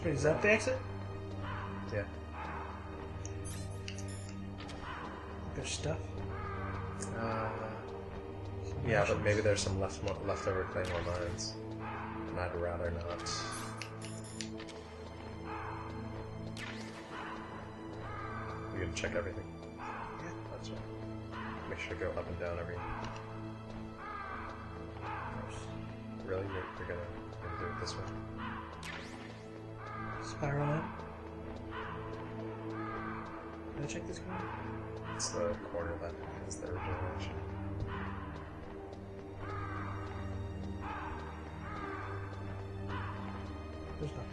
Wait, is that the exit? Yeah. There's stuff. Yeah, but maybe there's some leftover claymore mines. And I'd rather not. You're gonna check everything? Yeah. That's right. Make sure to go up and down every... Really? You're gonna do it this way? Spiral in. Did I check this corner? It's the corner that has the regeneration. There's nothing.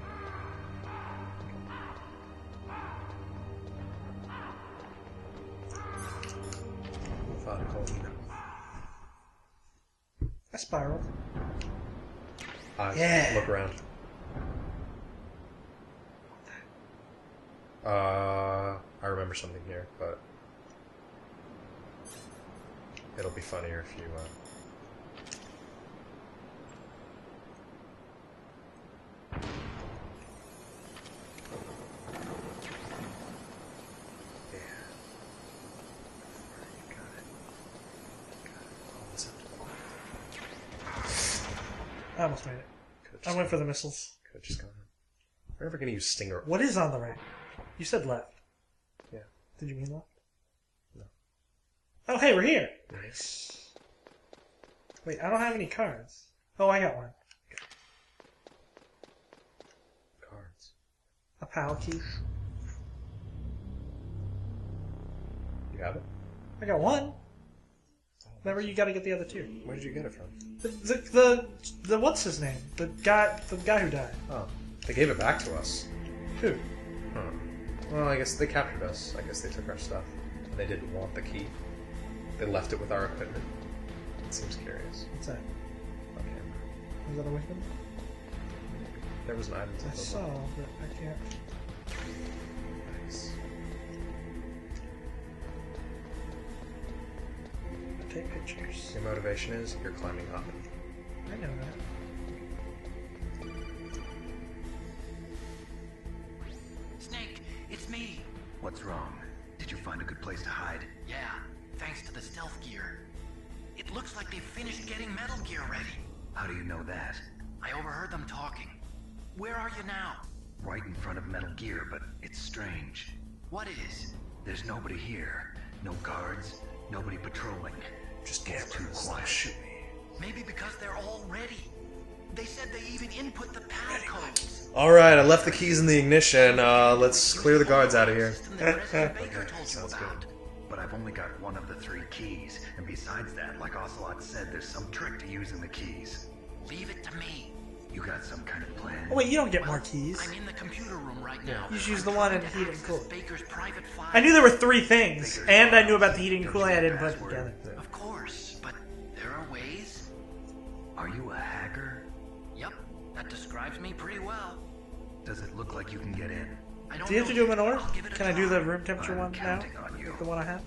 Methodical. I spiraled. Eyes. Yeah. Look around. I remember something here, but it'll be funnier if you, Yeah. You got it. Oh, listen. I almost made it. I went for the missiles. Could've just gone. We're never gonna use Stinger. What is on the right? You said left. Yeah. Did you mean left? No. Oh, hey, we're here. Nice. Wait, I don't have any cards. Oh, I got one. Cards. A PAL key. You have it? I got one. Remember, you got to get the other two. Where did you get it from? The what's his name? The guy who died. Oh, they gave it back to us. Who? Huh. Well, I guess they captured us. I guess they took our stuff. They didn't want the key. They left it with our equipment. It seems curious. What's that? Okay. Was that a weapon? There was an item to I the saw, but I can't. Nice. Take pictures. Your motivation is you're climbing up. I know that. Snake, it's me. What's wrong? Did you find a good place to hide? Yeah, thanks to the stealth gear. It looks like they've finished getting Metal Gear ready. How do you know that? I overheard them talking. Where are you now? Right in front of Metal Gear, but it's strange. What is? There's nobody here. No guards, nobody patrolling. Just It's too quiet. shoot me. Maybe because they're all ready. They said they even input the PAL codes. Alright, I left the keys in the ignition. Let's clear the guards out of here. System that President Baker told you Sounds about. But I've only got one of the 3 keys, and besides that, like Ocelot said, there's some trick to using the keys. Leave it to me. You got some kind of plan? Oh, wait, you don't get more Well, keys. I'm in the computer room right now. You should use the I'm one trying in to heat and access cool. Baker's private files. I knew there were 3 things, and I knew about the heating and cooling. I didn't put it together. Of course, but there are ways. Are you a hacker? Yep, that describes me pretty well. Does it look like you can get in? I don't Do you have know to do them in yet. order? I'll give it a Can I do try. the room temperature I'm one now? counting on you. The one I have?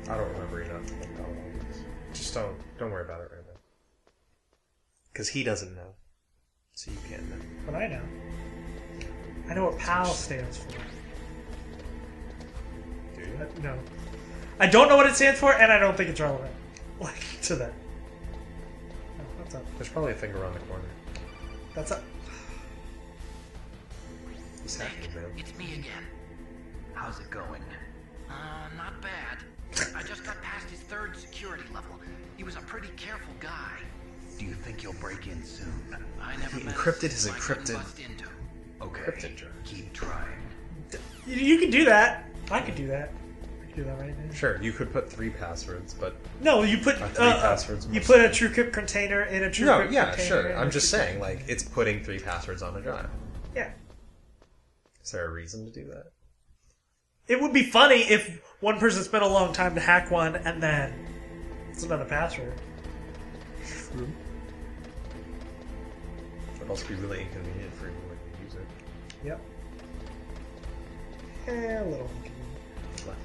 I don't remember enough about all these. Just don't worry about it right now. Because he doesn't know. So you can't know. But I know. I know what PAL stands for. Do you? No. I don't know what it stands for, and I don't think it's relevant. Like, to that. Oh, what's up? There's probably a thing around the corner. That's up. He's Snake, hacking, man. it's me again. How's it going? Not bad. I just got past his 3rd security level. He was a pretty careful guy. Do you think you'll break in soon? I never He met encrypted a his system I couldn't encrypted- bust into. Okay, Cryptic jar. keep trying. You can do that. I could do that. I could do that right now. Sure, you could put 3 passwords, but... No, you put 3 passwords. you put a TrueCrypt container in a TrueCrypt No, container. yeah, sure. in a I'm just TrueCrypt saying, like, it's putting 3 passwords on a drive. Yeah. Is there a reason to do that? It would be funny if one person spent a long time to hack one and then it's another password. True. It would also be really inconvenient for anyone to use it. Yep. Yeah, a little inconvenient. Left.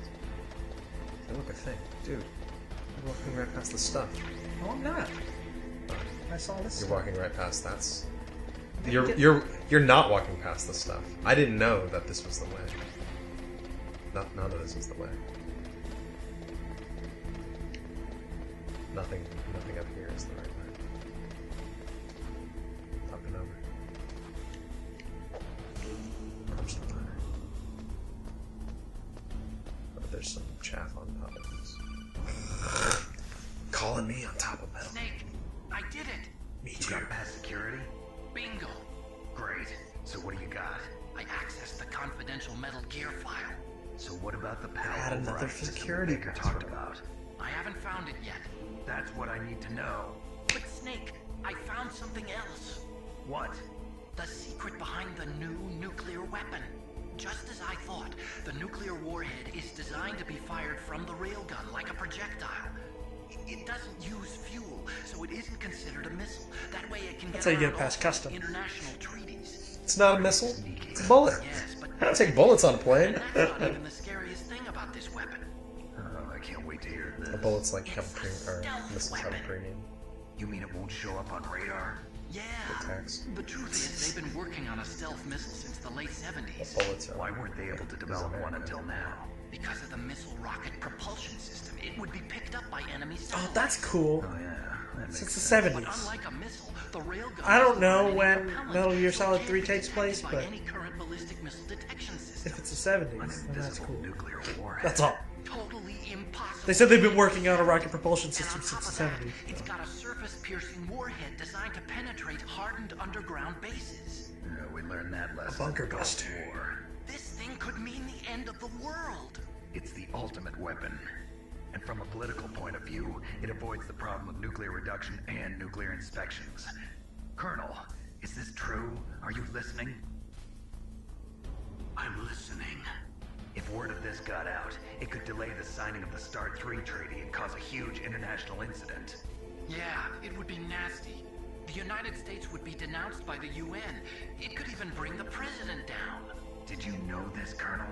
Hey, look, a thing. Dude, you're walking right past the stuff. No, I'm not. I saw this. You're walking right past that's... You're not walking past this stuff. I didn't know that this was the way. None of this is the way. Nothing up here is the right way. Up and over. Punch the ladder. But there's some chaff on top of this. Calling me on top of metal. Snake, I did it. Me You too. got past security? Bingo. Great. So what do you got? I accessed the confidential Metal Gear file. So what about the PAL Add another override system security Baker password. talked about? I haven't found it yet. That's what I need to know. But Snake, I found something else. What? The secret behind the new nuclear weapon. Just as I thought, the nuclear warhead is designed to be fired from the railgun like a projectile. It doesn't use fuel, so it isn't considered a missile. That way it can That's get how you get around past all custom. international treaties. It's not a missile. It's a bullet. Yes, but I don't take bullets on a plane. and that's not even the scariest thing about this weapon. Oh, I can't wait to hear this. A bullet's like have It's a or stealth missiles have a weapon. premium. You mean it won't show up on radar? Yeah. Attacks. The truth is, they've been working on a stealth missile since the late 70s. Bullets are. Why weren't they able to develop one until now? Because of the missile rocket propulsion system, it would be picked up by enemy Oh, satellites. that's cool. Oh yeah, that makes Since the sense. But 70s. unlike a missile, the railgun I don't doesn't know burn any when propellant, Metal Gear so it Solid can't 3 be takes place, detected by but any current ballistic missile detection system. if it's the 70s, An then that's invisible cool. nuclear warhead. That's all. Totally impossible. They said they've been working on a rocket propulsion And system on top since of the that, 70s. it's got a surface-piercing warhead designed to penetrate hardened underground bases. Yeah, we learned that lesson. bunker in the Gulf buster. War. This thing could mean the end of the world. It's the ultimate weapon. And from a political point of view, it avoids the problem of nuclear reduction and nuclear inspections. Colonel, is this true? Are you listening? I'm listening. If word of this got out, it could delay the signing of the START 3 treaty and cause a huge international incident. Yeah, it would be nasty. The United States would be denounced by the UN. It could even bring the president down. Did you know this, Colonel?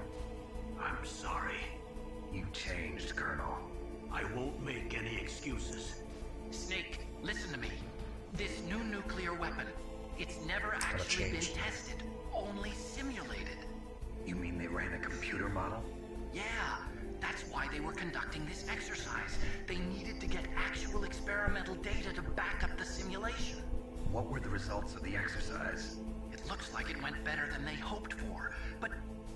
I'm sorry. You changed, Colonel. I won't make any excuses. Snake, listen to me. This new nuclear weapon, it's never actually been change. tested, only simulated. You mean they ran a computer model? Yeah, that's why they were conducting this exercise. They needed to get actual experimental data to back up the simulation. What were the results of the exercise? It looks like it went better than they hoped for, but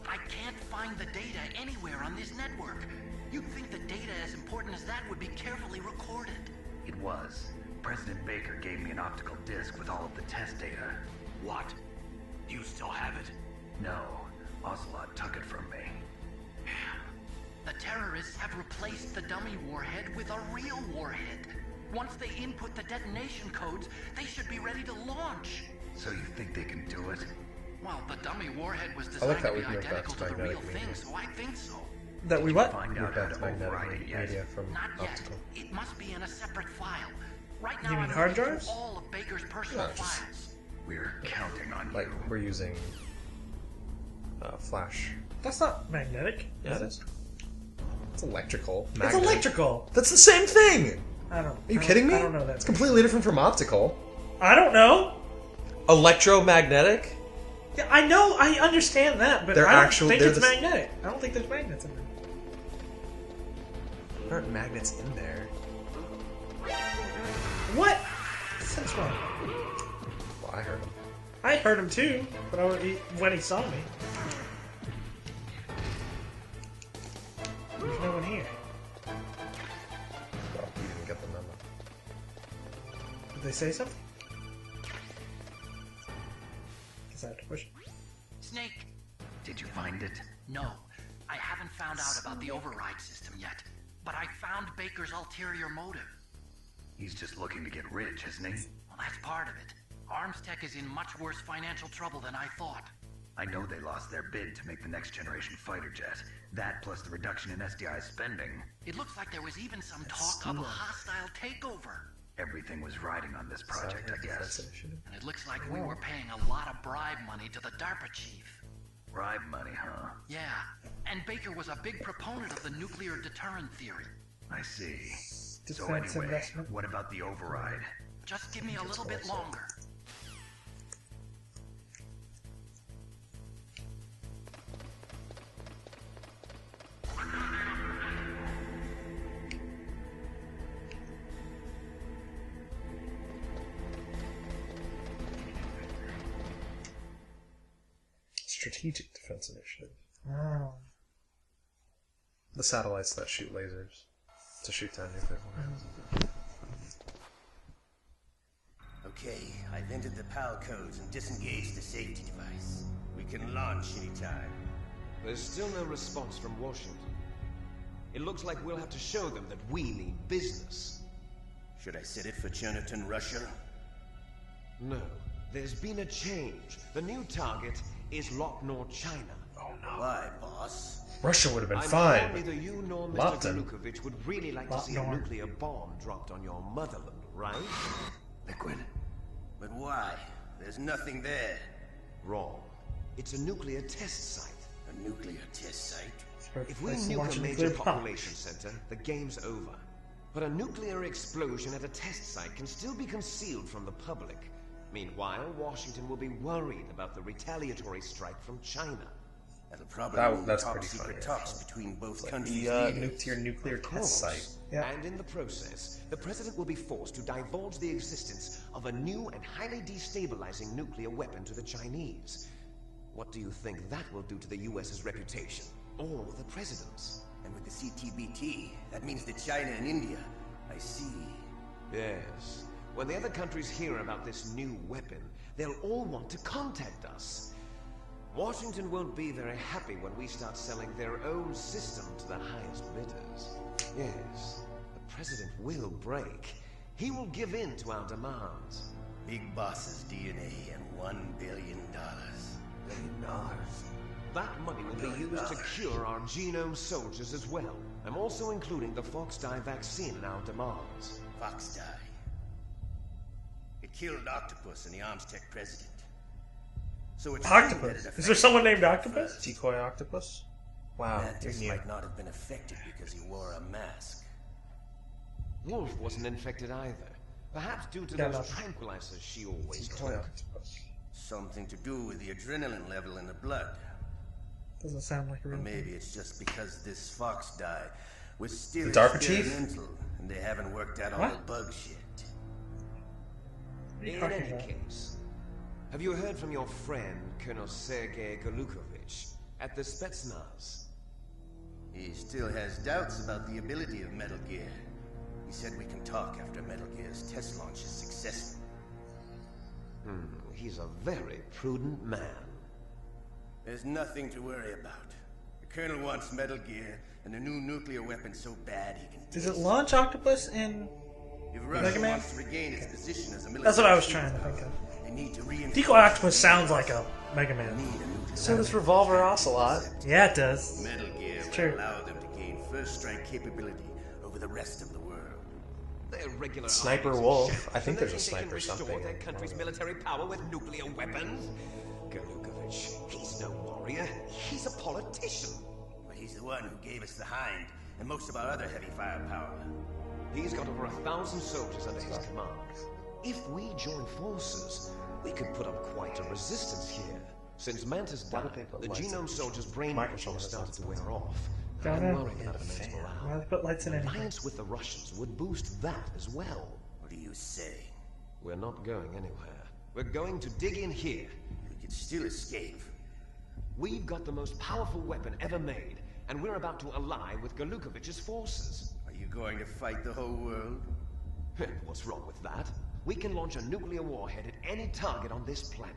I can't find the data anywhere on this network. You'd think the data as important as that would be carefully recorded. It was. President Baker gave me an optical disc with all of the test data. What? Do you still have it? No, Ocelot took it from me. The terrorists have replaced the dummy warhead with a real warhead. Once they input the detonation codes, they should be ready to launch. So you think they can do it? Well, the dummy warhead was I like designed that to be we've moved back identical to to the real magnetic thing, media. so I think so. That we what? Find Move out how back to to override it magnetic yet. media from Not yet. optical. It must be in a separate file. Right now You mean I'm hard looking through drives? all of Baker's personal Yeah, just- files. We're counting on Like you. we're using flash. That's not magnetic. Yeah, it is. It's electrical. It's Magnet. electrical. That's the same thing. I don't. Are you kidding me? I don't know that. It's completely different from optical. I don't know. Electromagnetic. Yeah, I know. I understand that, but They're I don't actually- think they're it's the s- magnetic. I don't think there's magnets in there. There aren't magnets in there. What? Since when? Well, I heard them. I heard him too, but when he saw me. There's no one here. Well, you didn't get the memo. Did they say something? Guess I have to push it. Snake, Did you find it? no. I haven't found out about the override system yet, but I found Baker's ulterior motive. He's just looking to get rich, isn't he? Well, that's part of it. Arms Tech is in much worse financial trouble than I thought. I know they lost their bid to make the next generation fighter jet. That plus the reduction in SDI spending. It looks like there was even some talk of a hostile takeover. Everything was riding on this project, I guess. And it looks like we were paying a lot of bribe money to the DARPA chief. Bribe money, huh? Yeah, and Baker was a big proponent of the nuclear deterrent theory. I see. So Defense anyway, investment. what about the override? Just give me a little bit longer. Strategic Defense Initiative. Oh. The satellites that shoot lasers to shoot down nuclear warheads. Okay, I've entered the PAL codes and disengaged the safety device. We can launch anytime. There's still no response from Washington. It looks like we'll have to show them that we mean business. Should I set it for Jonathan, Russia? No, there's been a change. The new target is Locknor, China. Oh no. Why, boss? Russia would have been I'm fine. sure neither you nor Mr. Lopton. Galukovich would really like to see a nuclear bomb dropped on your motherland, right? Liquid. But why? There's nothing there. Wrong. It's a nuclear test site. A nuclear test site? If we nuke a major population center, the game's over. But a nuclear explosion at a test site can still be concealed from the public. Meanwhile, Washington will be worried about the retaliatory strike from China. That'll probably That's top pretty secret funny, talks actually. between both The countries. nuked your nuclear test site. Yeah. And in the process, the president will be forced to divulge the existence of a new and highly destabilizing nuclear weapon to the Chinese. What do you think that will do to the US's reputation? Or the president's? And with the CTBT, that means that China and India. I see. Yes. When the other countries hear about this new weapon, they'll all want to contact us. Washington won't be very happy when we start selling their own system to the highest bidders. Yes, the president will break. He will give in to our demands. Big Boss's DNA and $1 billion. That money will be used to cure our genome soldiers as well. I'm also including the Fox dye vaccine in our demands. Fox dye. It killed Octopus and the Arms Tech president. So it's true that Octopus. it Is there affected someone named him Octopus? first. Decoy octopus? Wow. Mantis you're new. might not have been affected because he wore a mask. Wolf wasn't infected either. Perhaps due to Yeah, those no. tranquilizers she always Decoy took. octopus. Something to do with the adrenaline level in the blood. Doesn't sound like a Or real maybe it's just because this Fox dye was still The DARPA chief? experimental and they haven't worked out all What? the bugs yet. What are you In talking any about? case, have you heard from your friend, Colonel Sergei Galukovich, at the Spetsnaz? He still has doubts about the ability of Metal Gear. He said we can talk after Metal Gear's test launch is successful. He's a very prudent man. There's nothing to worry about. The Colonel wants Metal Gear and a new nuclear weapon so bad he can Does it taste launch Octopus in... If Russia Mega Man? wants to regain its position as a military That's what I was trying to think of. they need to reinforce Decoy Octopus sounds like a Mega They Man. need a nuclear So does Revolver Ocelot. Yeah, it does. Metal Gear will true. allow them to gain first strike capability over the rest of the world. They're regular Sniper armies and Wolf. shit, I think and there's a they sniper can restore something their in country's one of military power with nuclear weapons. Galukovich, he's no warrior. He's a politician. But he's the one who gave us the Hind and most of our other heavy firepower. He's got over 1,000 soldiers under his command. If we join forces, we could put up quite a resistance here. Since Mantis Why died, would they put the lights in genome soldiers' brain Microphone has has started to lights wear off. Don't I'm know. worried about the men's Why morale. do they put lights in anything? Alliance with the Russians would boost that as well. What do you say? We're not going anywhere. We're going to dig in here. We could still escape. We've got the most powerful weapon ever made, and we're about to ally with Galukovich's forces. Are you going to fight the whole world? What's wrong with that? We can launch a nuclear warhead at any target on this planet.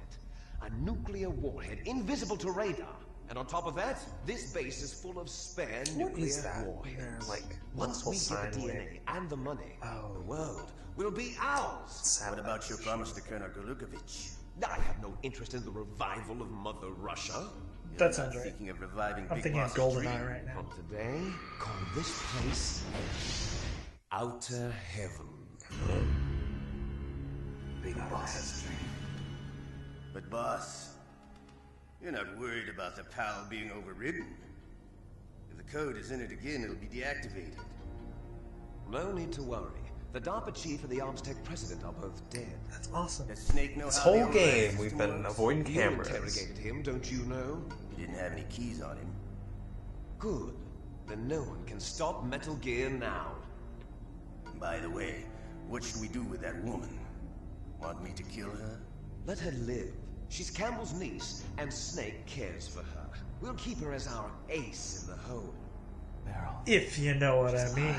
A nuclear warhead invisible to radar. And on top of that, this base is full of spare What nuclear is that? warheads. Like, Once muscle we get the sign DNA with- and the money, Oh. the world will be ours. What about your promise to Colonel Galukovich? I have no interest in the revival of Mother Russia. That You're sounds not right. thinking of reviving I'm Big thinking of Boss's GoldenEye dream. right now. From today, call this place Outer Heaven. Big Boss's dream. But boss, you're not worried about the PAL being overridden. If the code is in it again, it'll be deactivated. No need to worry. The DARPA chief and the Arms Tech president are both dead. That's awesome. Does Snake know This how whole the override game, system we've been works? avoiding You cameras. interrogated him, don't you know? He didn't have any keys on him. Good. Then no one can stop Metal Gear now. By the way, what should we do with that woman? Want me to kill her? Let her live. She's Campbell's niece, and Snake cares for her. We'll keep her as our ace in the hole. Meryl. If you know what I mean.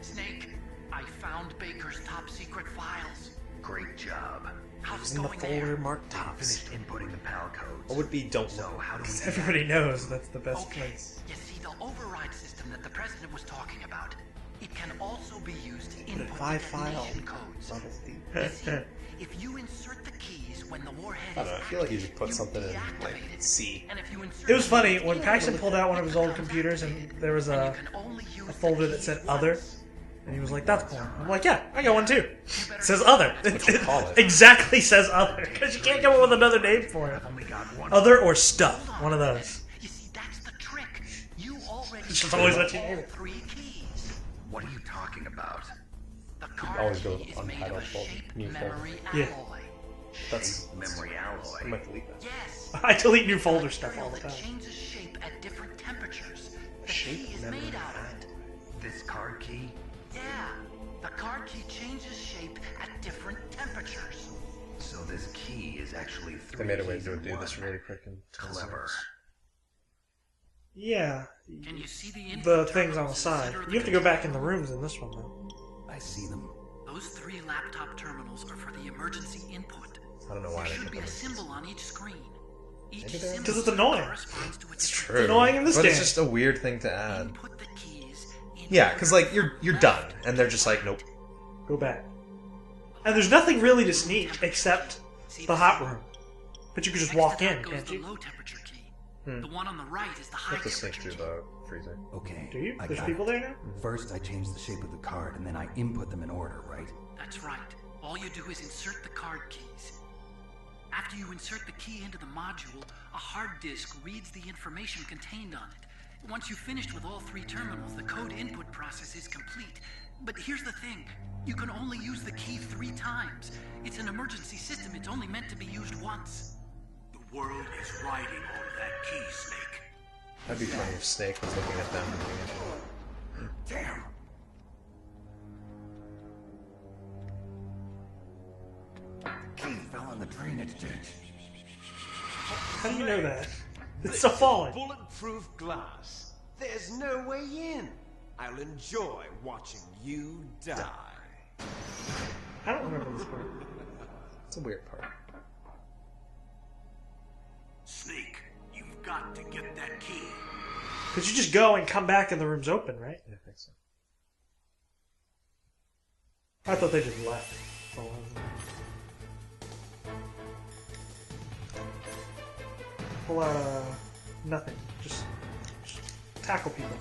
Snake, I found Baker's top secret files. Great job. How's it In the going folder there? marked tops. Finished inputting the PAL codes. What would be don't So know? how do we do Everybody knows that's the best Okay, place. you see, the override system that the president was talking about, it can also be used to Put input a the 5-file detonation codes. bubble thief. You see, if you insert the keys when the warhead I don't know, I is feel like you active, should put something in, deactivate like, it. C. And if you insert It was the funny keys when in, Paxton pulled out one of it his old becomes computers activated. and there was And a you can only use the folder that keys said once. other, and he was like, "That's porn." I'm like, "Yeah, I got one too." You It better says do other. that. What you call it. Exactly says other because you can't come up with another name for it. Only got one. Other or stuff. One of those. You see, that's the trick. You already It's just have always what you all name it. 3 keys. What are you talking about? The card always key go with is made of untitled a folder, shape new folder. memory Yeah. alloy. That's Memory I alloy. might delete that. Yes. I delete new folder Material stuff all the that time. changes shape at different temperatures. The Shape key is memory made out of it. This card key? Yeah. The card key changes shape at different temperatures. So this key is actually three They made a way keys to in do this one. really quick and Clever. Yeah, Can you see the the input things on the terminals in side. center of You have to go control back in the room? rooms in this one though. I see them. Those 3 laptop terminals are for the emergency input. I don't know why There they should put be a them. symbol on each screen. Each Maybe they're- symbol 'Cause it's annoying. corresponds to a It's different true. annoying in this but it's game. just a weird thing to add. Input the keys in Yeah, order because like from you're left done, and they're just to like, right. nope. Go back. And there's nothing really to sneak except See the hot room. But you could just Next walk to that in, goes can't the you? low temperature key. Hmm. The one on the right is the You high have to sneak temperature through key. the freezer. Okay. Do you? I There's got people it. there now? First, I change the shape of the card, and then I input them in order, right? That's right. All you do is insert the card keys. After you insert the key into the module, a hard disk reads the information contained on it. Once you've finished with all 3 terminals, the code input process is complete. But here's the thing. You can only use the key 3 times. It's an emergency system. It's only meant to be used once. The world is riding on that key, Snake. That'd be funny if Snake was looking at them and doing it. Damn! The key fell in the drainage ditch. How do you know that? It's so fallen. Bulletproof glass. There's no way in. I'll enjoy watching you die. I don't remember this part. It's a weird part. Snake, you've got to get that key. Because you just go and come back and the room's open, right? Yeah, I think so. I thought they just left. Pull out nothing. Just tackle people.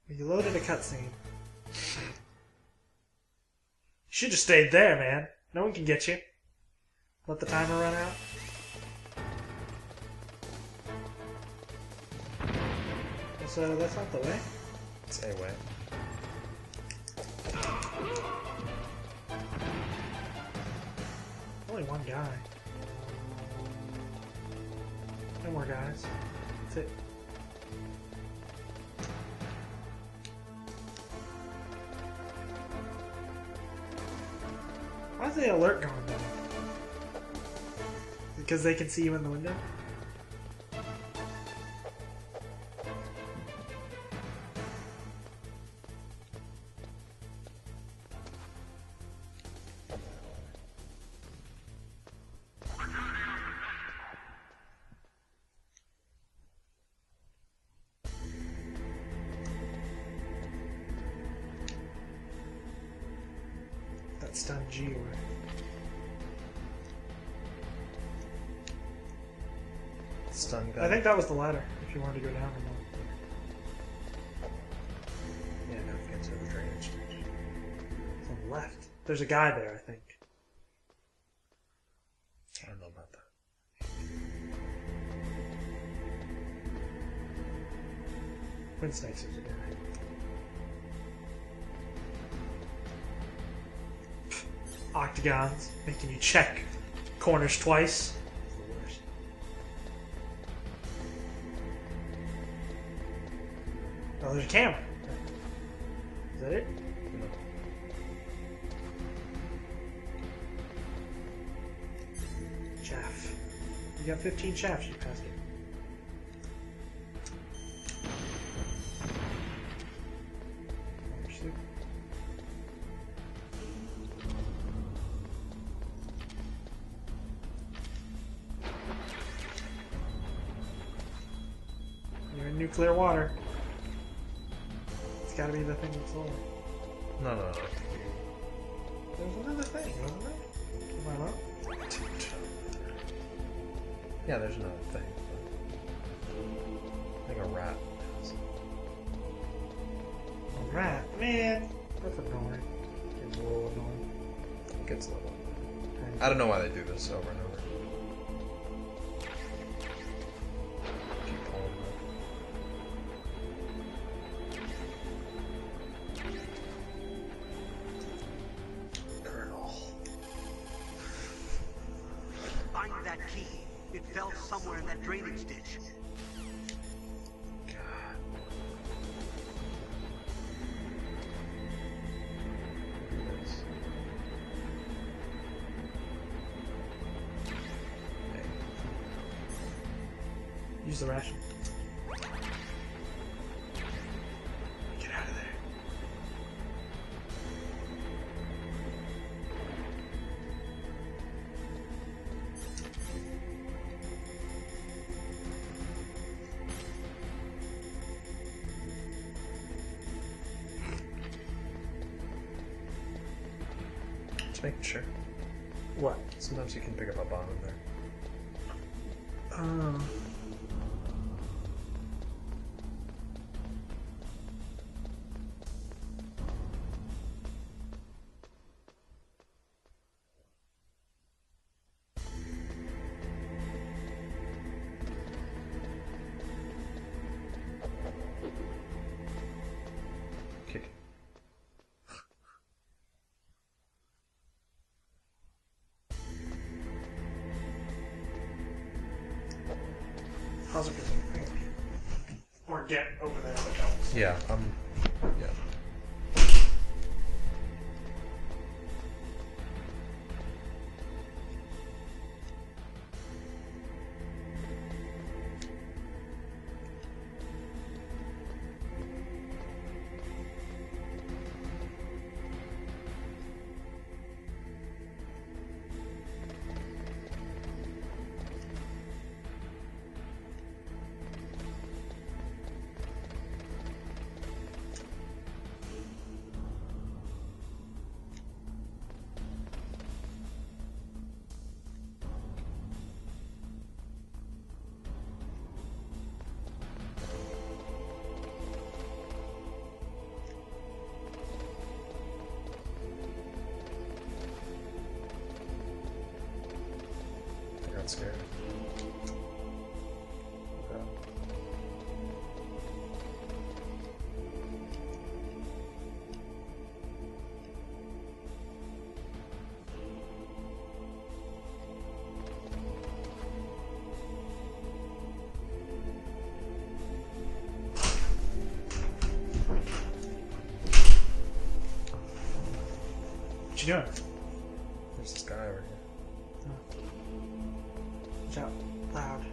You loaded a cutscene. You should have stayed there, man. No one can get you. Let the timer run out. So that's not the way. It's a way. Only one guy. No more guys. That's it. Why is the alert going down? Because they can see you in the window? That stunned G word. Stun gun. I think that was the ladder, if you wanted to go down or not. Yeah, now we get to the drainage. It's on the left. There's a guy there, I think. I don't know about that. Twin Snakes is a guy. Octagons, making you check corners twice. It's the worst. Oh, there's a camera. Is that it? No. Chaff. You got 15 shafts, you passed it. Understood. You're in nuclear water. It's gotta be the thing that's lower. No. There's another thing, wasn't there? Am I wrong? Yeah, there's another thing. I think a rat. A rat? Man, that's annoying. It's a little annoying. It gets a little. I don't know why they do this over and over. Keep pulling it. Colonel. Find that key. It fell somewhere in that drainage ditch. God. Look at this. Hey. Use the ration. Get out of there. Just making sure. What? Sometimes you can pick up a bomb in there. Kick. How's it going? Or get over there if it helps. Yeah, yeah. I got scared. Okay. What you doing? There's this guy over here. Watch out. Loud.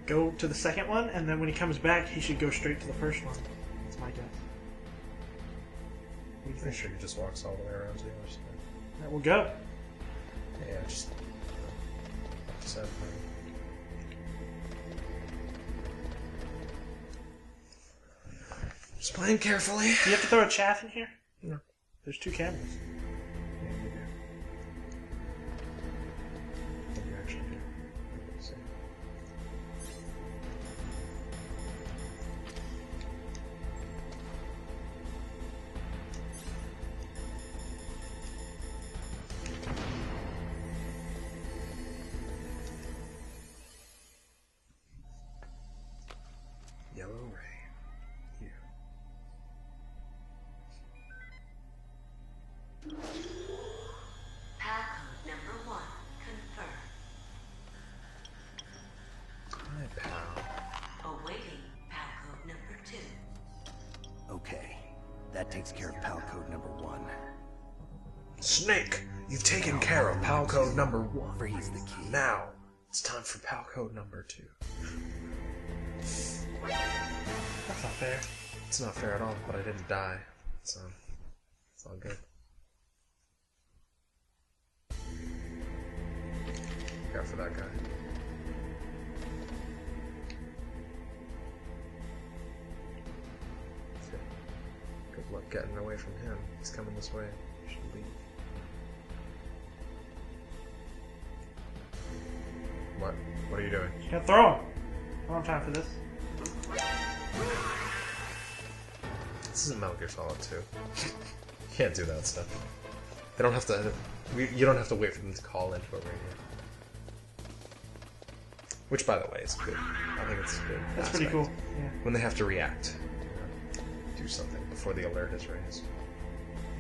Go to the second one, and then when he comes back, he should go straight to the first one. That's my guess. What do you Pretty think? sure he just walks all the way around to the other side. Alright, we'll go. Yeah, just. Said, just playing carefully. Do you have to throw a chaff in here? No. There's 2 cameras. Yeah, you do. I think you actually do. Let's see. Yellow ray. Here. Path code number 1 confirmed. takes care of PAL code number 1. Snake, you've taken care of PAL code number 1. Freeze the key. Now, it's time for PAL code number 2. That's not fair. It's not fair at all, but I didn't die, so it's all good. Look out for that guy. Good luck getting away from him. He's coming this way. You should leave. What? What are you doing? You gotta throw him. I don't have time for this. This isn't Metal Gear Solid 2. You can't do that stuff. They don't have to. You don't have to wait for them to call into a radio. Which, by the way, is good. I think it's good. That's pretty cool. Yeah. When they have to react, do something before the alert is raised.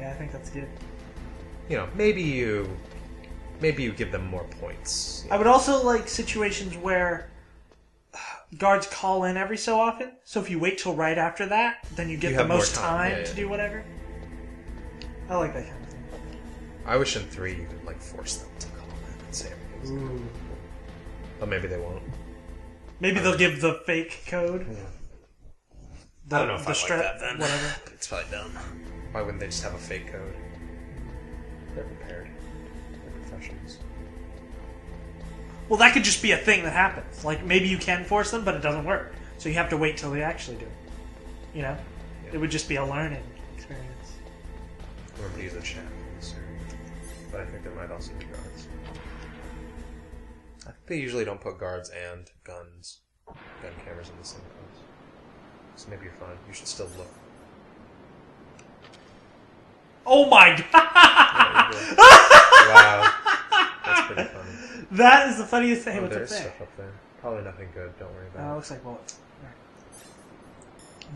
Yeah, I think that's good. You know, maybe you give them more points. I would also like situations where guards call in every so often. So if you wait till right after that, then you get the have more most time. time Yeah, to yeah. do whatever. I like that kind of thing. I wish in 3 you could like force them to call in and say everything's good. Ooh. But maybe they won't. Maybe they'll give the fake code. Yeah. The, I don't know if the I like that then. Whatever. It's probably dumb. Why wouldn't they just have a fake code? They're prepared. They're professionals. Well, that could just be a thing that happens. Like, maybe you can force them, but it doesn't work. So you have to wait till they actually do it. You know? Yeah. It would just be a learning experience. Remember to use a chat in this area. But I think there might also be guards. I think they usually don't put guards and gun cameras in the same place. So maybe you're fine. You should still look. Oh my god! Wow. That's pretty funny. That is the funniest thing. Oh, What's up there's there? stuff up there. Probably nothing good. Don't worry It about looks like bullets. Right.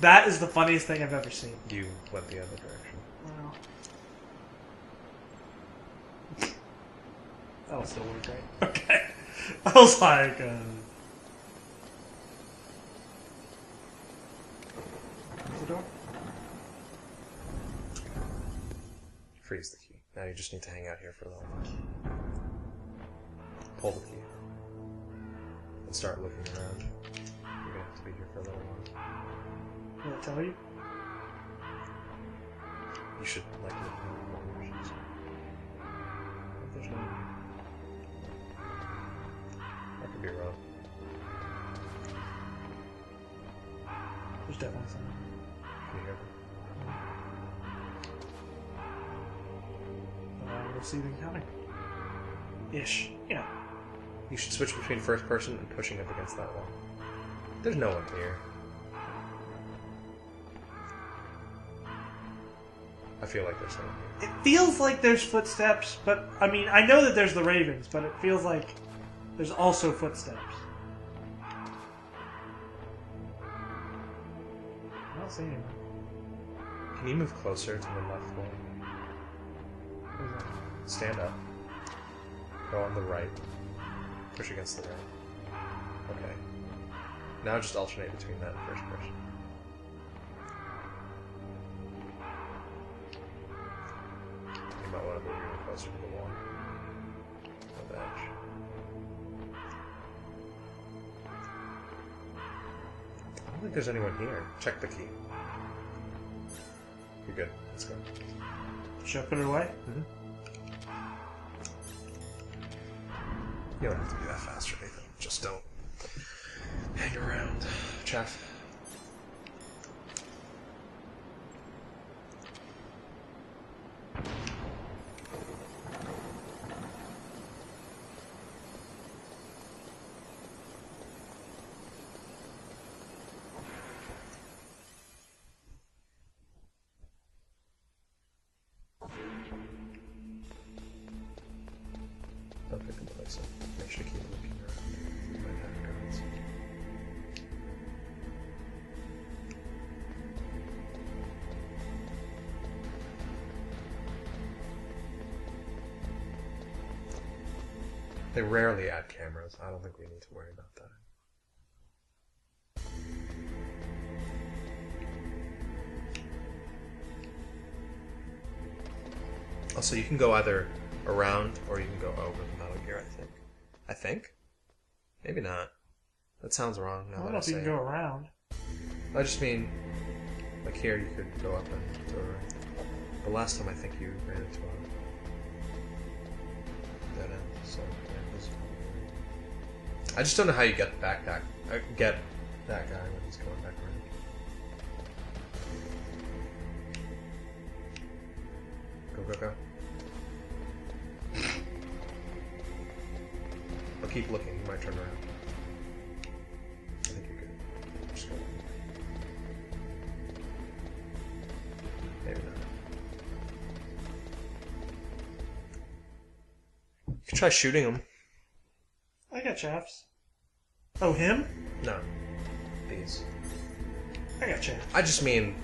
That is the funniest thing I've ever seen. it. You went the other direction. Wow. That'll still work, right? Okay. I was like, Close the door? Freeze the key. Now you just need to hang out here for a little while. Pull the key. And start looking around. You're gonna have to be here for a little while. Will it tell you? You should like look around. There's no. I could be wrong. There's definitely something. Can you hear me? I will see them coming. Ish. Yeah. You should switch between first person and pushing up against that wall. There's no one here. I feel like there's someone here. It feels like there's footsteps, but I mean, I know that there's the ravens, but it feels like there's also footsteps. I don't see anyone. Can you move closer to the left wall? Where's that? Stand up. Go on the right. Push against the right. Okay. Now just alternate between that and first person. You might want to move even closer to the wall. Or the edge. I don't think there's anyone here. Check the key. You're good. Let's go. Should I put it away? Mm-hmm. You don't have to be that fast or anything. Just don't hang around. Chaff. Don't pick a place up. Make sure to keep looking around. You might have guards. They rarely add cameras. I don't think we need to worry about that. Also, you can go either around or you can go over the Metal Gear, I think. I think? Maybe not. That sounds wrong now I don't that know I if you say can go it. around. I just mean, like here you could go up and to the right. But last time I think you ran into a dead end, so yeah, this is probably right. I just don't know how you get get that guy when he's going back around. Go, go, go. I'll keep looking, you might turn around. I think you're good. Just go. Maybe not. You can try shooting him. I got chaps. Oh, him? No. These. I got chaps. I just mean,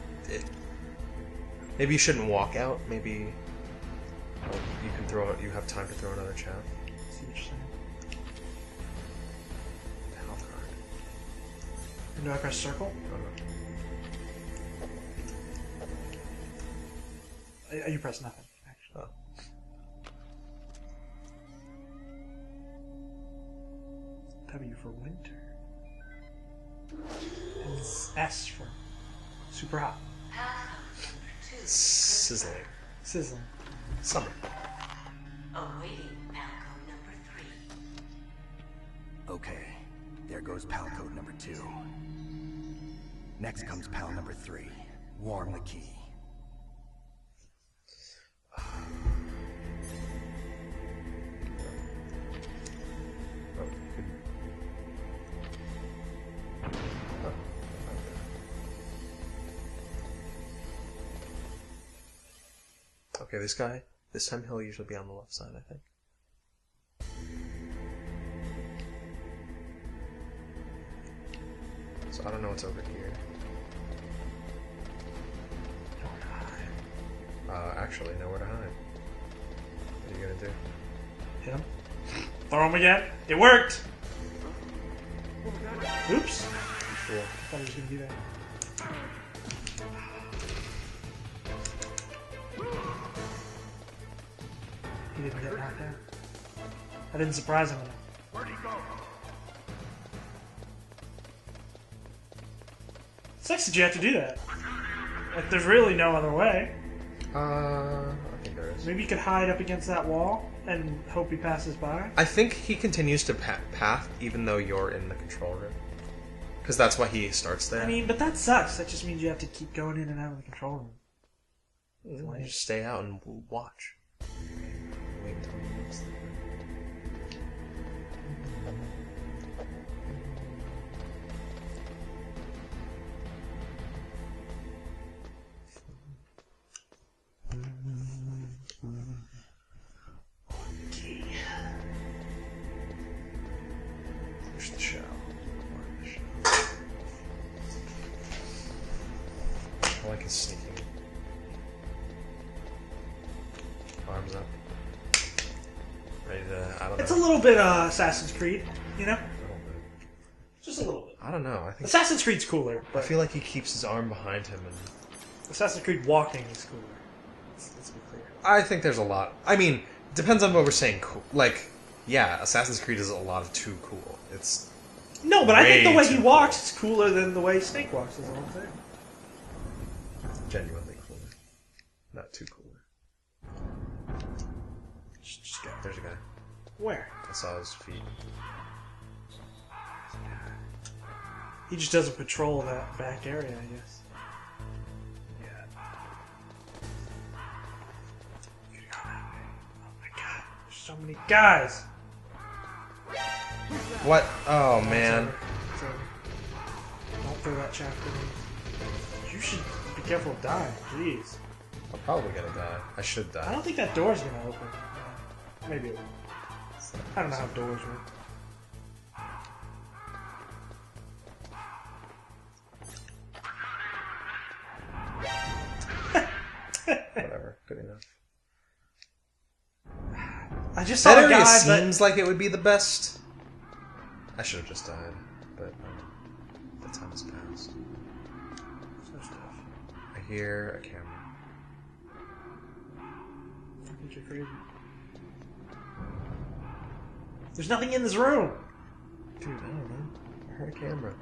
maybe you shouldn't walk out. Maybe you can throw it. You have time to throw another chaff. See what you're saying. Health card. And do I press circle? You press nothing, actually. Oh. W for winter. And S for super hot. Sizzling. Sizzling. Summer. Awaiting Palco number 3. Okay, there goes PAL code number 2. Next comes PAL number 3. Warm the key. Okay, this guy, this time he'll usually be on the left side, I think. So I don't know what's over here. Actually, nowhere to hide. What are you gonna do? Hit him. Throw him again. It worked! Oops. Cool. Thought he was gonna do that. He didn't get knocked out. I didn't surprise him enough. Where'd he go? Sucks that you have to do that. Like, there's really no other way. I think there is. Maybe you could hide up against that wall and hope he passes by. I think he continues to path even though you're in the control room. Because that's why he starts there. I mean, but that sucks. That just means you have to keep going in and out of the control room. You just stay out and watch. Wait until he moves there. Push the shell. I like his sneaking. Arms up. Ready to, I don't know. It's a little bit Assassin's Creed, you know? A little bit. Just a little bit. I don't know. I think Assassin's Creed's cooler, I but feel like he keeps his arm behind him, and Assassin's Creed walking is cooler. Let's be clear. I think there's a lot. I mean, depends on what we're saying. Cool. Like, yeah, Assassin's Creed is a lot of too cool. It's No, but I think the way way he too walks is cooler than the way Snake walks, is all I'm saying. genuinely cooler, not too cooler. Just go. There's a guy. Where? I saw his feet. He just doesn't patrol that back area, I guess. Oh my god, there's so many guys! What? Oh man. It's over. Don't throw that chaff grenade. You should be careful of dying, jeez. I'm probably gonna die. I should I die. don't think that door's gonna open. Maybe it will. I don't know how doors work. Whatever. Good enough. I just saw That a area guy seems like it would be the best. I should have just died, but the time has passed. I hear a camera. think you're crazy. There's nothing in this room. Dude, I don't know. I heard a camera.